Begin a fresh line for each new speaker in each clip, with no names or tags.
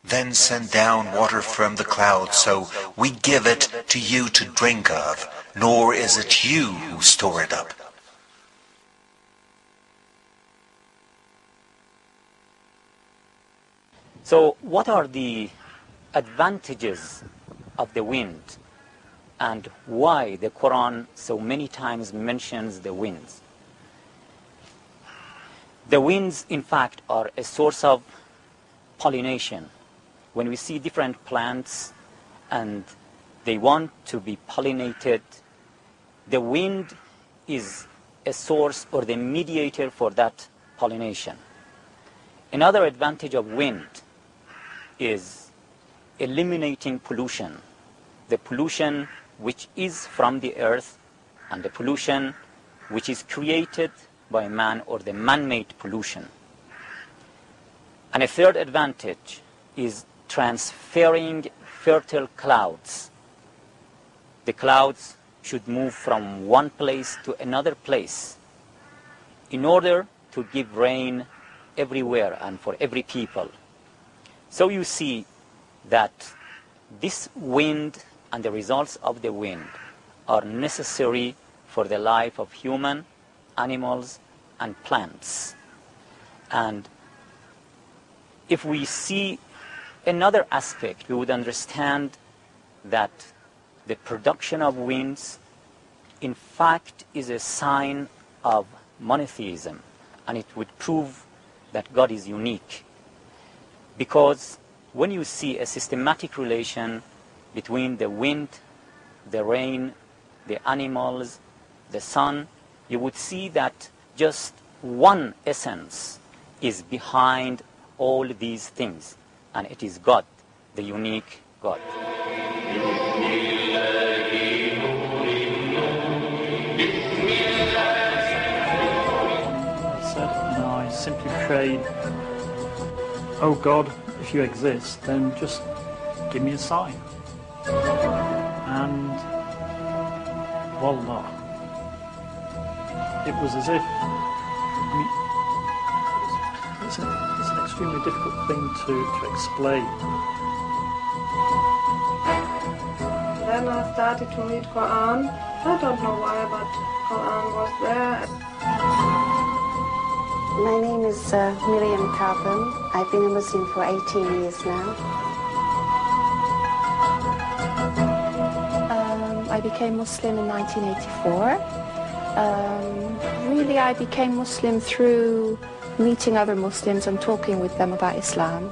then send down water from the clouds, so we give it to you to drink of, nor is it you who store it up.
So what are the advantages of the wind, and why the Quran so many times mentions the winds? The winds, in fact, are a source of pollination. When we see different plants and they want to be pollinated, the wind is a source or the mediator for that pollination. Another advantage of wind is eliminating pollution. The pollution which is from the earth and the pollution which is created by man, or the man-made pollution. And a third advantage is transferring fertile clouds. The clouds should move from one place to another place in order to give rain everywhere and for every people. So you see that this wind and the results of the wind are necessary for the life of human, animals, and plants. And if we see another aspect, we would understand that the production of winds, in fact, is a sign of monotheism, and it would prove that God is unique. Because when you see a systematic relation between the wind, the rain, the animals, the sun, you would see that just one essence is behind all these things, and it is God, the unique God.
I simply prayed, oh God, if you exist, then just give me a sign. And voila. It was as if, it's an extremely difficult thing to explain.
Then I started to read Koran. I don't know why, but Koran was there.
My name is Miriam Kazem. I've been a Muslim for 18 years now. I became Muslim in 1984. Really, I became Muslim through meeting other Muslims and talking with them about Islam.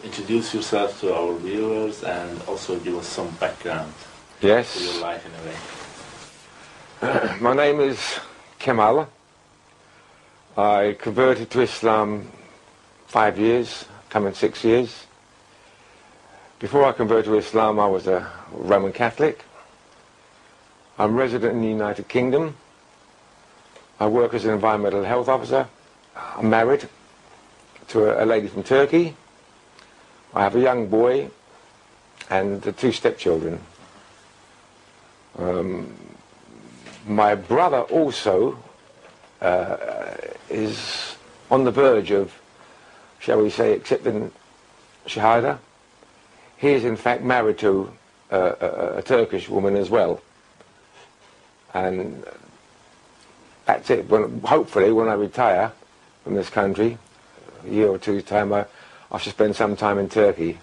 Introduce yourself to our viewers and also give us some background to your life in a way.
My name is Kemal. I converted to Islam 5 years, coming 6 years. Before I converted to Islam, I was a Roman Catholic. I'm resident in the United Kingdom. I work as an environmental health officer. I'm married to a lady from Turkey. I have a young boy and 2 stepchildren. My brother also is on the verge of, shall we say, accepting Shahada. He is in fact married to a Turkish woman as well. And that's it. Hopefully when I retire from this country, a year or two's time, I should spend some time in Turkey,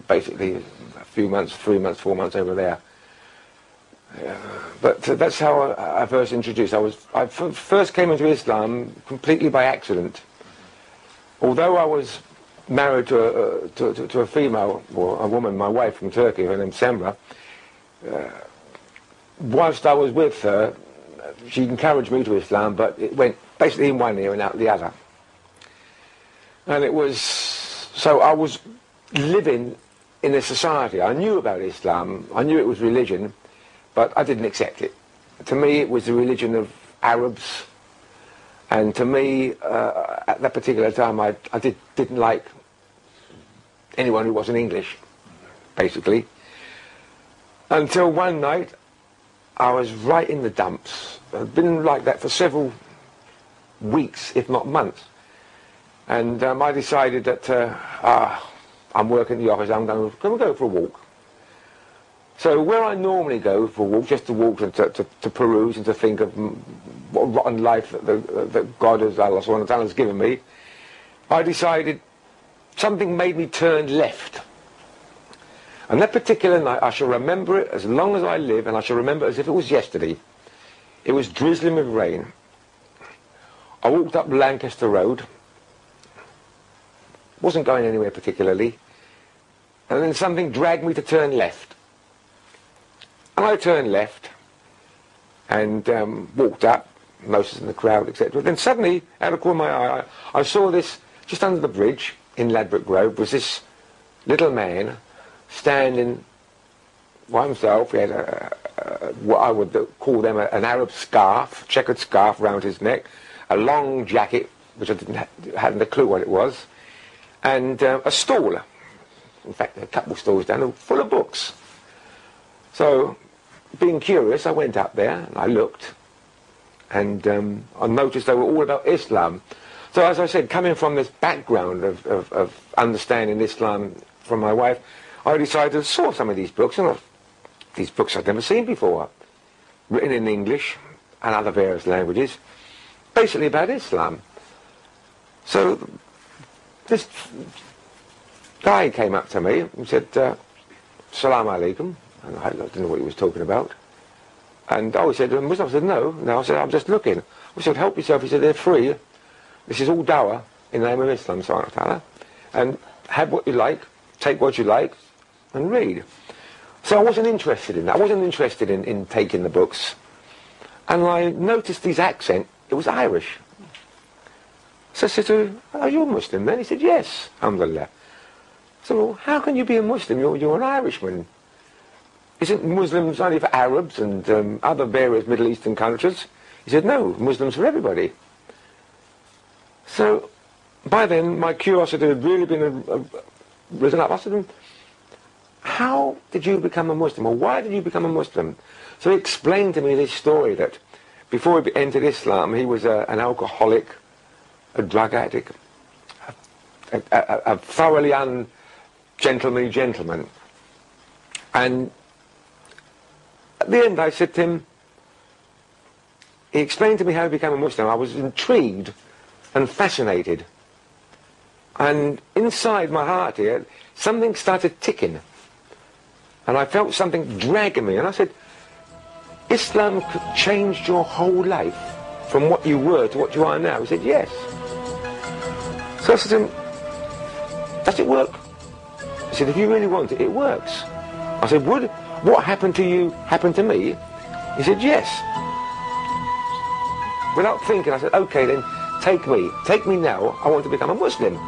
basically a few months, 3 months, 4 months over there. But that's how I first introduced. I first came into Islam completely by accident. Although I was married to a female, or a woman, my wife from Turkey, her name's Semra, whilst I was with her, she encouraged me to Islam, but it went basically in one ear and out the other. And it was, so I was living in a society. I knew about Islam, I knew it was religion, but I didn't accept it. To me it was the religion of Arabs, and to me at that particular time I didn't like anyone who wasn't English, basically. Until one night I was right in the dumps. I'd been like that for several weeks, if not months. And I decided that I'm working in the office, I'm going to go for a walk. So where I normally go for a walk, just to walk and to peruse and to think of what a rotten life that God, as Allah subhanahu wa ta'ala, has given me, I decided something made me turn left. And that particular night, I shall remember it as long as I live, and I shall remember it as if it was yesterday. It was drizzling with rain. I walked up Lancaster Road, wasn't going anywhere particularly, and then something dragged me to turn left. And I turned left and walked up, most in the crowd, etc. Then suddenly, out of the corner of my eye, I saw this, just under the bridge in Ladbroke Grove, was this little man standing by himself. He had what I would call them an Arab scarf, checkered scarf round his neck, a long jacket, which I hadn't a clue what it was, and a stall. In fact, a couple of stalls down, full of books. So, being curious, I went up there and I looked, and I noticed they were all about Islam. So, as I said, coming from this background of understanding Islam from my wife, I decided to source some of these books, and these books I'd never seen before, written in English and other various languages, basically about Islam. So this guy came up to me and said, Salam alaikum, and I didn't know what he was talking about. And he said, Muslim? I said, no. I said, I'm just looking. I said, help yourself. He said, they're free. This is all dawah in the name of Islam, subhanahu wa ta'ala. And have what you like, take what you like, and read. So I wasn't interested in that. I wasn't interested in taking the books. And I noticed his accent. It was Irish. So I said to him, are you a Muslim then? He said, yes, alhamdulillah. I said, well, how can you be a Muslim? You're an Irishman. Isn't Muslims only for Arabs and other various Middle Eastern countries? He said, no, Muslims for everybody. So by then my curiosity had really been risen up. I said to him, how did you become a Muslim, or why did you become a Muslim? So he explained to me this story that before he entered Islam, he was an alcoholic, a drug addict, a thoroughly ungentlemanly gentleman. And at the end I said to him, he explained to me how he became a Muslim. I was intrigued and fascinated. And inside my heart here, something started ticking. And I felt something dragging me. And I said, Islam changed your whole life from what you were to what you are now? He said, yes. So I said to him, does it work? He said, if you really want it, it works. I said, would what happened to you happen to me? He said, yes. Without thinking, I said, okay then, take me now, I want to become a Muslim.